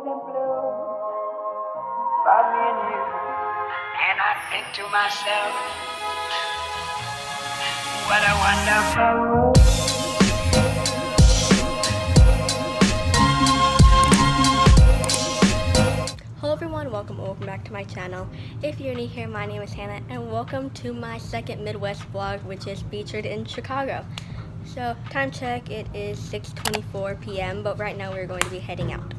in blue for me and you. And I think to myself, what a wonderful world. Hello everyone, welcome back to my channel. If you're new here, my name is Hannah and welcome to my second Midwest vlog, which is featured in Chicago. So time check, it is 6:24 p.m. but right now we're going to be heading out.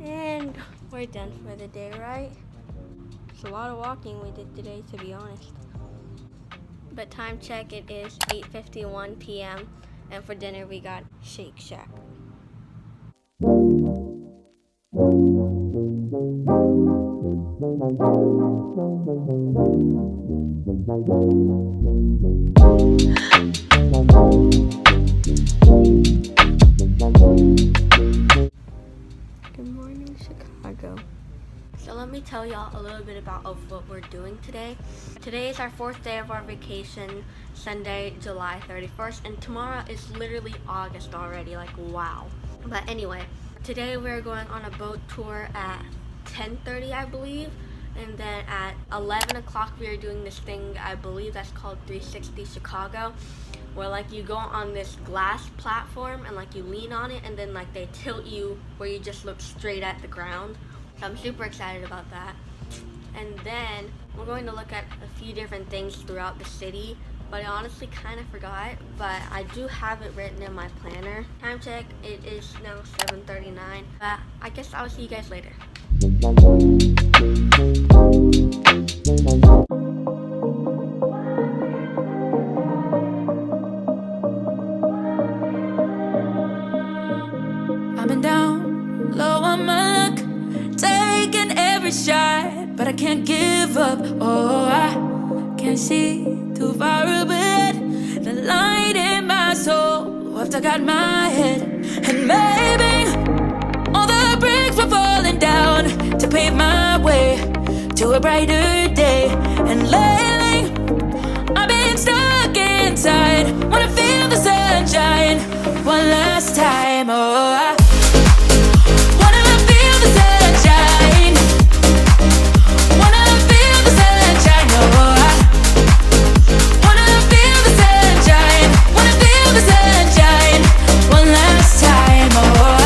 And we're done for the day, right? It's a lot of walking we did today, to be honest. But time check, it is 8:51 p.m. and for dinner we got Shake Shack. Good morning, Chicago. So let me tell y'all a little bit about what we're doing today. Today is our 4th day of our vacation, Sunday, July 31st, and tomorrow is literally August already, like wow. But anyway, today we're going on a boat tour at 10:30, I believe, and then at 11 o'clock we are doing this thing, I believe that's called 360 Chicago, where like you go on this glass platform and like you lean on it and then like they tilt you where you just look straight at the ground. So I'm super excited about that. And then we're going to look at a few different things throughout the city, but I honestly kind of forgot, but I do have it written in my planner. Time check, it is now 7:39, but I guess I'll see you guys later. I've been down low on my luck, taking every shot, but I can't give up. Oh, I can't see too far ahead. The light in my soul, after I got my head and a brighter day. And lately, I've been stuck inside. Wanna feel the sunshine one last time. Oh, I wanna feel the sunshine. Wanna feel the sunshine. Oh, I wanna feel the sunshine. Wanna feel the sunshine one last time. Oh, I,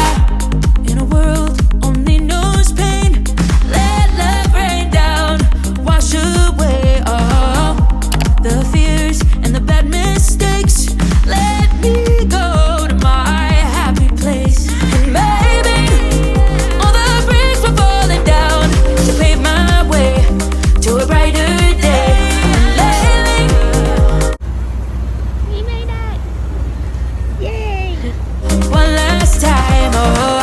in a world only knows pain, let love rain down, wash away all the fears and the bad mistakes. Let me go to my happy place. And maybe all the bricks were falling down to pave my way to a brighter day. And lately, We made it! Yay! one last time, oh, I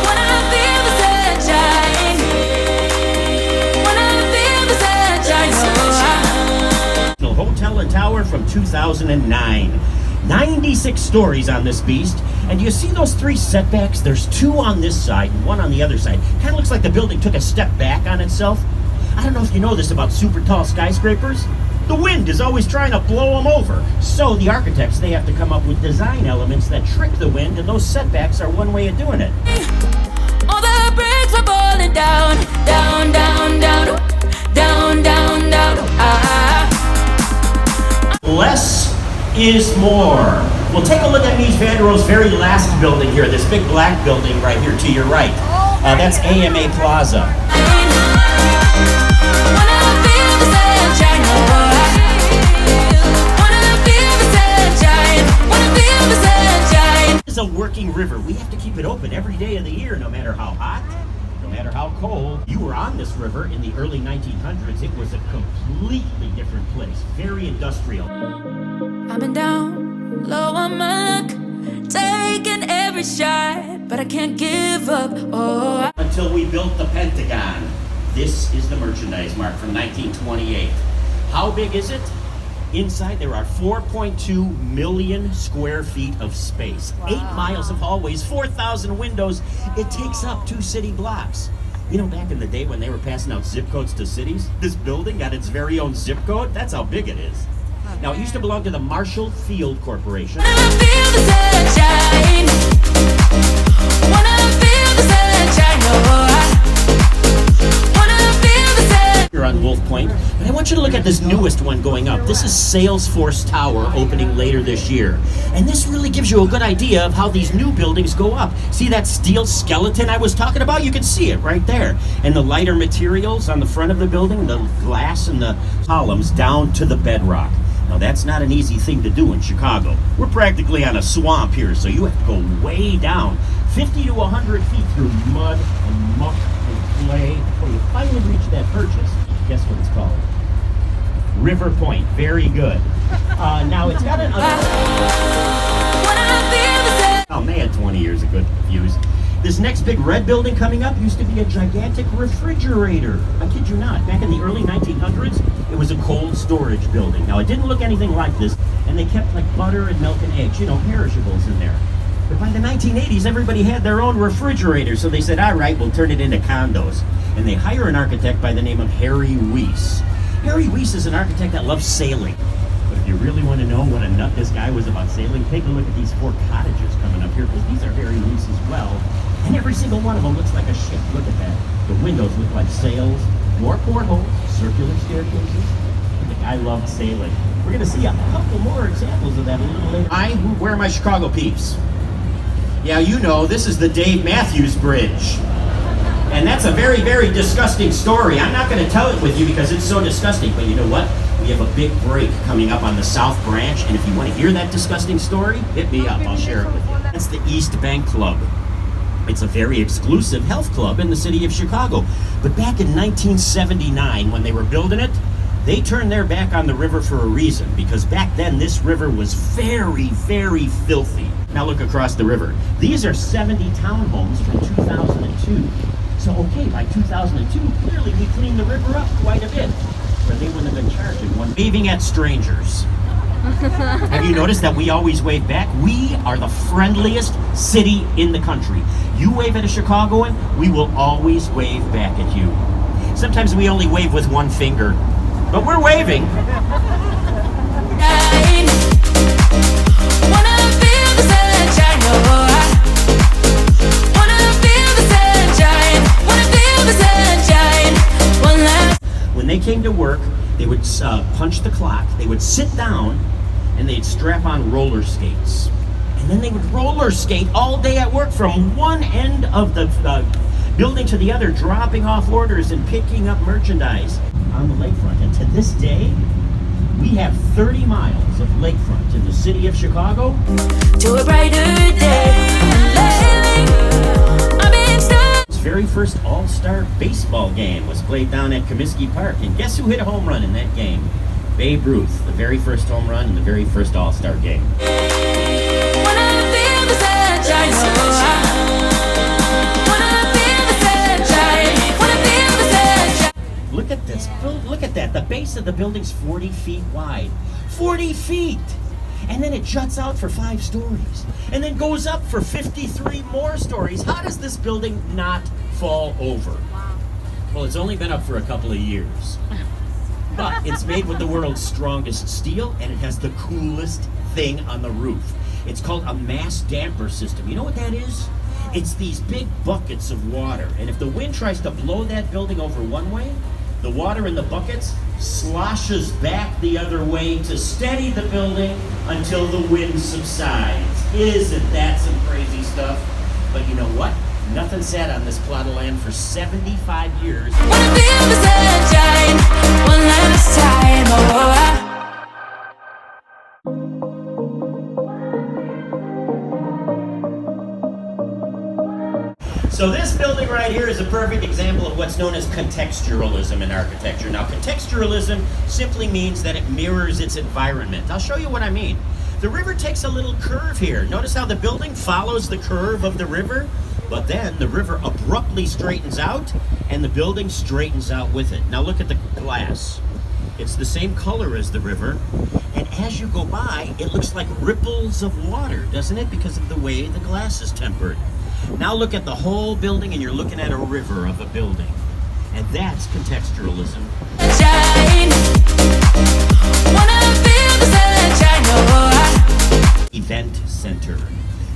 wanna feel the sunshine. Wanna feel the sunshine, oh, I Hotel and Tower from 2009. 96 stories on this beast. And you see those three setbacks? There's two on this side and one on the other side. Kind of looks like the building took a step back on itself. I don't know if you know this about super tall skyscrapers. The wind is always trying to blow them over. So the architects, they have to come up with design elements that trick the wind, and those setbacks are one way of doing it. all the bricks are falling down, down, down, down, down, down, down. Less is more. Well, take a look at Mies van der Rohe's very last building here, this big black building right here to your right. That's AMA Plaza. Wanna feel the sunshine, oh, I wanna feel the sunshine, wanna feel the sunshine. It's a working river. We have to keep it open every day of the year, no matter how hot, no matter how cold. You were on this river in the early 1900s. It was a completely different place, very industrial. I've been down low on my luck, taking every shot, but I can't give up. Oh, I Until we built the Pentagon. This is the merchandise mart from 1928. How big is it? Inside there are 4.2 million square feet of space, 8 miles of hallways, 4,000 windows. It takes up 2 city blocks. You know, back in the day when they were passing out zip codes to cities, this building got its very own zip code. That's how big it is. Now, it used to belong to the Marshall Field Corporation. wanna feel the sunshine. Wanna feel the sunshine, oh, I wanna feel the sunshine. You're on Wolf Point, but I want you to look at this newest one going up. This is Salesforce Tower, opening later this year. And this really gives you a good idea of how these new buildings go up. See that steel skeleton I was talking about? You can see it right there. And the lighter materials on the front of the building, the glass and the columns down to the bedrock. Now, that's not an easy thing to do in Chicago. We're practically on a swamp here, so you have to go way down, 50 to 100 feet through mud and muck and clay before you finally reach that purchase. Guess what it's called? River Point. Very good. Now, it's got an... Wanna feel the sun. Oh, man, 20 years of good views. This next big red building coming up used to be a gigantic refrigerator. I kid you not. Back in the early 1900s, it was a cold storage building. Now, it didn't look anything like this, and they kept like butter and milk and eggs, you know, perishables in there. But by the 1980s, everybody had their own refrigerator, so they said, all right, we'll turn it into condos. And they hire an architect by the name of Harry Weiss. Harry Weiss is an architect that loves sailing. But if you really want to know what a nut this guy was about sailing, take a look at these 4 cottages coming up here, because these are Harry Weiss as well. And every single one of them looks like a ship. Look at that. The windows look like sails, more portholes, circular staircases. The guy loved sailing. We're going to see a couple more examples of that a little later. I wear my Chicago peeps. Yeah, you know, this is the Dave Matthews Bridge. And that's a very, very disgusting story. I'm not going to tell it with you because it's so disgusting. But you know what? We have a big break coming up on the South Branch. And if you want to hear that disgusting story, hit me up. I'll share it with you. That's the East Bank Club. It's a very exclusive health club in the city of Chicago. But back in 1979, when they were building it, they turned their back on the river for a reason, because back then this river was very, very filthy. Now look across the river. These are 70 townhomes from 2002. So okay, by 2002, clearly we cleaned the river up quite a bit, or they wouldn't have been charging one. Waving at strangers. Have you noticed that we always wave back? We are the friendliest city in the country. You wave at a Chicagoan, we will always wave back at you. Sometimes we only wave with one finger, but we're waving. Wanna feel the sunshine, oh, wanna feel the sunshine, wanna feel the sunshine. One last. When they came to work, they would punch the clock, they would sit down, and they'd strap on roller skates. And then they would roller skate all day at work from one end of the building to the other, dropping off orders and picking up merchandise on the lakefront. And to this day, we have 30 miles of lakefront in the city of Chicago. To a brighter day. And lately, I've been stuck. Its very first all-star baseball game was played down at Comiskey Park. And guess who hit a home run in that game? Babe Ruth, the very first home run in the very first all-star game. Wanna feel the sunshine, oh, wanna feel the sunshine, wanna feel the sunshine. Look at this. Look at that. The base of the building's 40 feet wide. 40 feet! And then it juts out for 5 stories. And then goes up for 53 more stories. How does this building not fall over? Well, it's only been up for a couple of years. But it's made with the world's strongest steel, and it has the coolest thing on the roof. It's called a mass damper system. You know what that is? It's these big buckets of water, and if the wind tries to blow that building over one way, the water in the buckets sloshes back the other way to steady the building until the wind subsides. Isn't that some crazy stuff? But you know what? Nothing sat on this plot of land for 75 years. Wanna feel the sunshine, one last time, oh, So this building right here is a perfect example of what's known as contextualism in architecture. Now, contextualism simply means that it mirrors its environment. I'll show you what I mean. The river takes a little curve here. Notice how the building follows the curve of the river, but then the river abruptly straightens out and the building straightens out with it. Now look at the glass. It's the same color as the river, and as you go by, it looks like ripples of water, doesn't it? Because of the way the glass is tempered. Now look at the whole building and you're looking at a river of a building. And that's contextualism. sunshine. Wanna feel the sunshine, oh, Event center.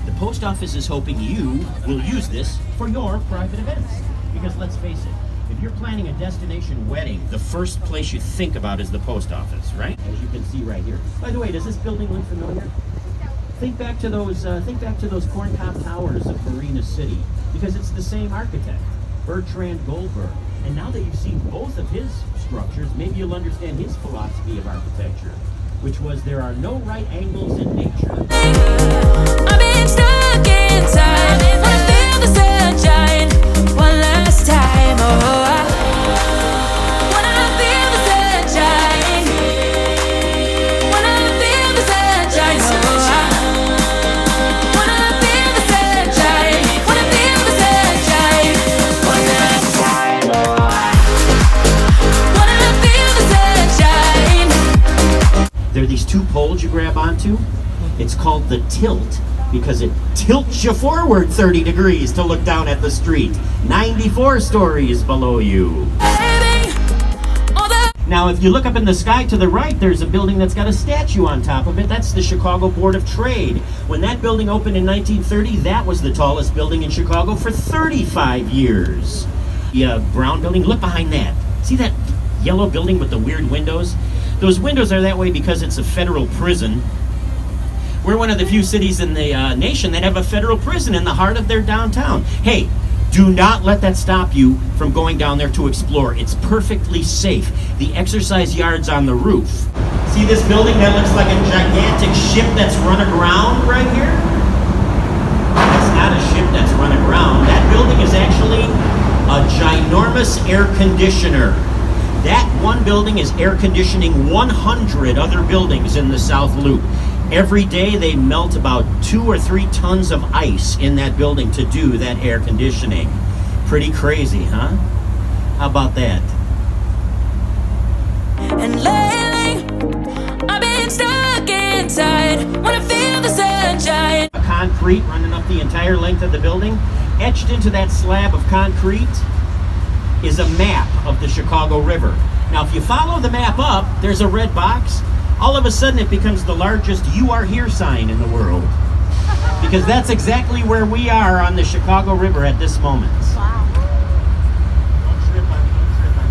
The post office is hoping you will use this for your private events. Because let's face it, if you're planning a destination wedding, the first place you think about is the post office, right? As you can see right here. By the way, does this building look familiar? Think back to those corncob towers of Farina City, because it's the same architect, Bertrand Goldberg. And now that you've seen both of his structures, maybe you'll understand his philosophy of architecture, which was there are no right angles in nature. I've been stuck inside. Wanna feel the sunshine one last time, oh, wanna feel the sunshine. Wanna feel the sunshine, oh, wanna feel the sunshine. Wanna feel the sunshine one last time, oh, wanna feel the sunshine. There are these 2 poles you grab onto. It's called the tilt because it tilts you forward 30 degrees to look down at the street, 94 stories below you. Baby, all the Now, if you look up in the sky to the right, there's a building that's got a statue on top of it. That's the Chicago Board of Trade. When that building opened in 1930, that was the tallest building in Chicago for 35 years. The brown building, look behind that. See that yellow building with the weird windows? Those windows are that way because it's a federal prison. We're one of the few cities in the nation that have a federal prison in the heart of their downtown. Hey, do not let that stop you from going down there to explore. It's perfectly safe. The exercise yard's on the roof. See this building that looks like a gigantic ship that's run aground right here? That's not a ship that's run aground. That building is actually a ginormous air conditioner. That one building is air conditioning 100 other buildings in the South Loop. Every day they melt about 2 or 3 tons of ice in that building to do that air conditioning. Pretty crazy, huh? How about that? And lately, I've been stuck inside. Wanna feel the sunshine. Concrete running up the entire length of the building, etched into that slab of concrete is a map of the Chicago River. Now, if you follow the map up, there's a red box. All of a sudden, it becomes the largest "You Are Here" sign in the world. Because that's exactly where we are on the Chicago River at this moment. Wow. Don't trip on me, don't trip on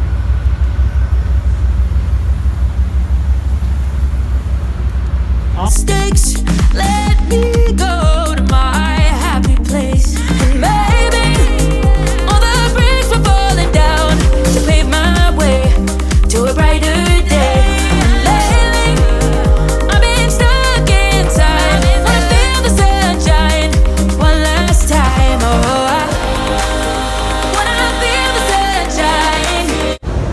me. Sticks, let me go to my happy place. And maybe all the bricks were falling down to pave my way to a brighter day. And lately, I've been stuck inside. Wanna feel the sunshine one last time. Oh, I wanna feel the sunshine.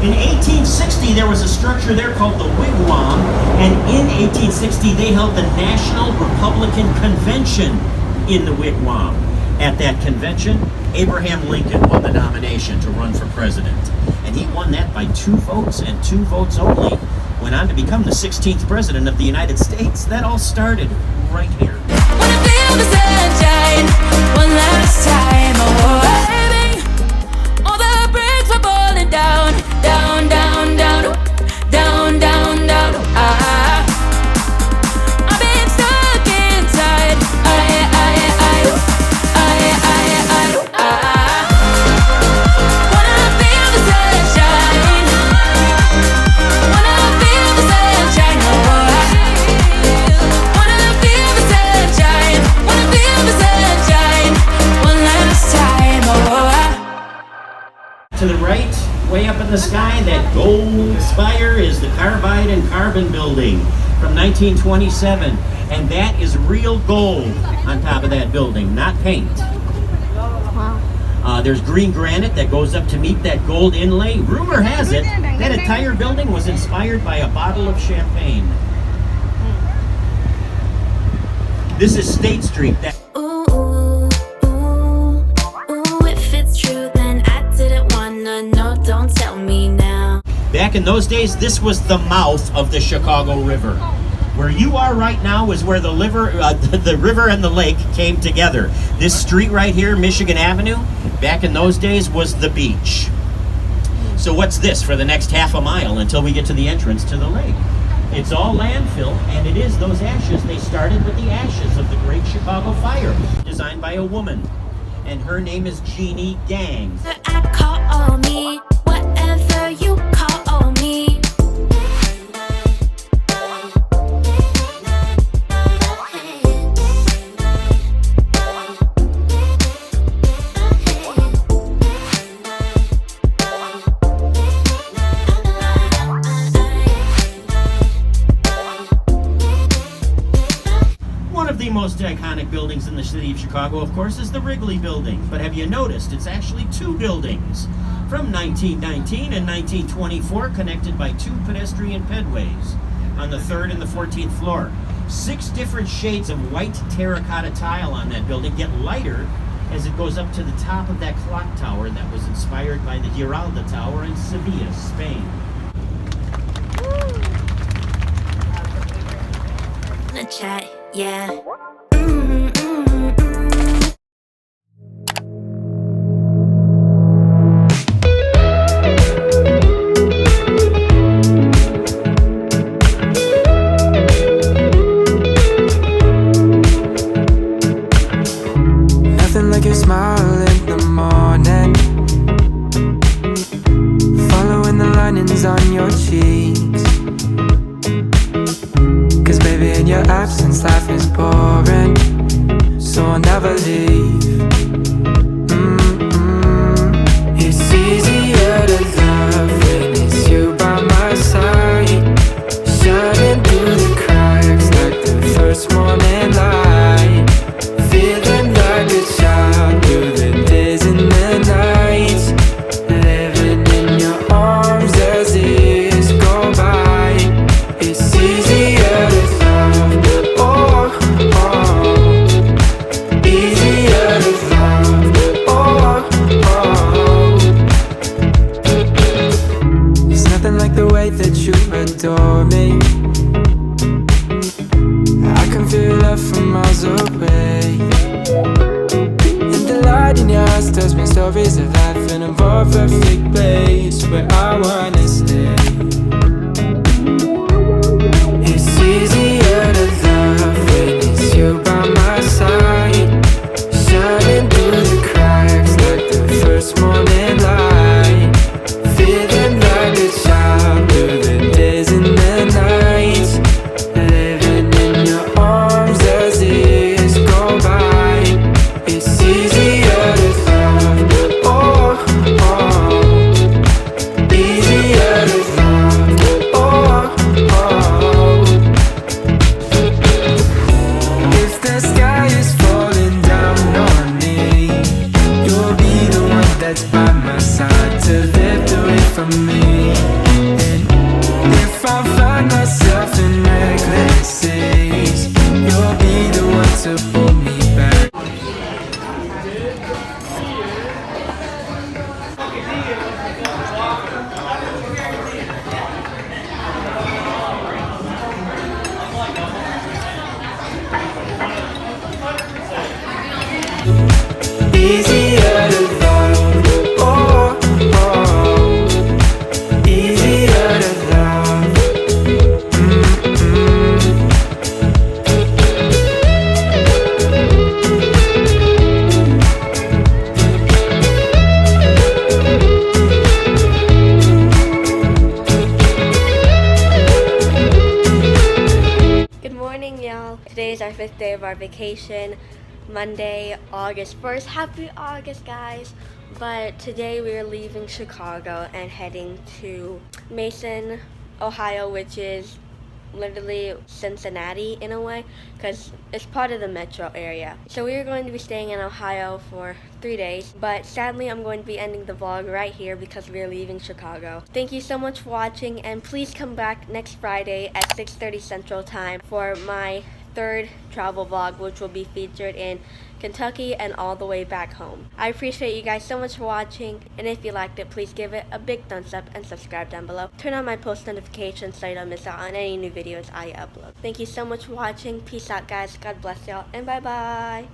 In 1860, there was a structure there called the Wigwam, and in 1860, they held the National Republican Convention in the Wigwam. At that convention, Abraham Lincoln won the nomination to run for president, and he won that by 2 votes, and 2 votes only. Went on to become the 16th president of the United States. That all started right here. Wanna feel the sunshine one last time. Oh, baby, all the bricks were falling down, down, down, down, down, down, down. I've been stuck inside. Wanna feel the sunshine. Wanna feel the sunshine. Wanna feel the sunshine. Wanna feel the sunshine one last time. To the right, way up in the sky, that gold spire is the Carbide and Carbon building from 1927. And that is real gold on top of that building, not paint. Wow. There's green granite that goes up to meet that gold inlay. Rumor has it that entire building was inspired by a bottle of champagne. This is State Street. Ooh, ooh, ooh, ooh, if it's true, then I didn't wanna know. Don't tell me now. Back in those days, this was the mouth of the Chicago River. Where you are right now is where the river and the lake came together. This street right here, Michigan Avenue, back in those days was the beach. So what's this for the next half a mile until we get to the entrance to the lake? It's all landfill, and it is those ashes. They started with the ashes of the Great Chicago Fire, designed by a woman, and her name is Jeannie Gang. I call me whatever you call me. One of the most iconic buildings in the city of Chicago, of course, is the Wrigley Building. But have you noticed it's actually 2 buildings from 1919 and 1924, connected by 2 pedestrian pedways on the 3rd and the 14th floor. 6 different shades of white terracotta tile on that building get lighter as it goes up to the top of that clock tower that was inspired by the Giralda Tower in Sevilla, Spain. The chat, yeah. Nothing like your smile in the morning, following the linings on your cheeks. 'Cause baby, in your absence life is boring, so I'll never leave. It's easier to love when it's you by my side, shining through the cracks like the first morning light. Feeling like a child through the days and the nights, living in your arms as the years go by. It's easier to love, oh, oh. Easier to love, oh, oh. There's nothing like the way that you adore me. I can feel love from miles away, and the light in your eyes tells me stories of life in a more perfect place where I wanna stay. It's easier to love when it's you by my side, shining through the cracks like the first morning light, feeling like a child through the days and the nights, living in your arms as the years go by. It's easier to love, oh, oh, easier to love, oh, oh. If the sky is falling down on me, you'll be the one that's by my side to lift away from me. And if I find myself in reckless seas, you'll be the one to pull me back. Easier to love, oh, oh, easier to love. Good morning, y'all. Today is our 5th day of our vacation, Monday, August 1st. Happy August, guys. But today we are leaving Chicago and heading to Mason, Ohio, which is literally Cincinnati in a way, because it's part of the metro area. So we are going to be staying in Ohio for 3 days, but sadly I'm going to be ending the vlog right here because we are leaving Chicago. Thank you so much for watching, and please come back next Friday at 6:30 Central Time for my 3rd travel vlog, which will be featured in Kentucky and all the way back home. I appreciate you guys so much for watching, and if you liked it, please give it a big thumbs up and subscribe down below. Turn on my post notifications so you don't miss out on any new videos I upload. Thank you so much for watching. Peace out, guys. God bless y'all, and bye bye.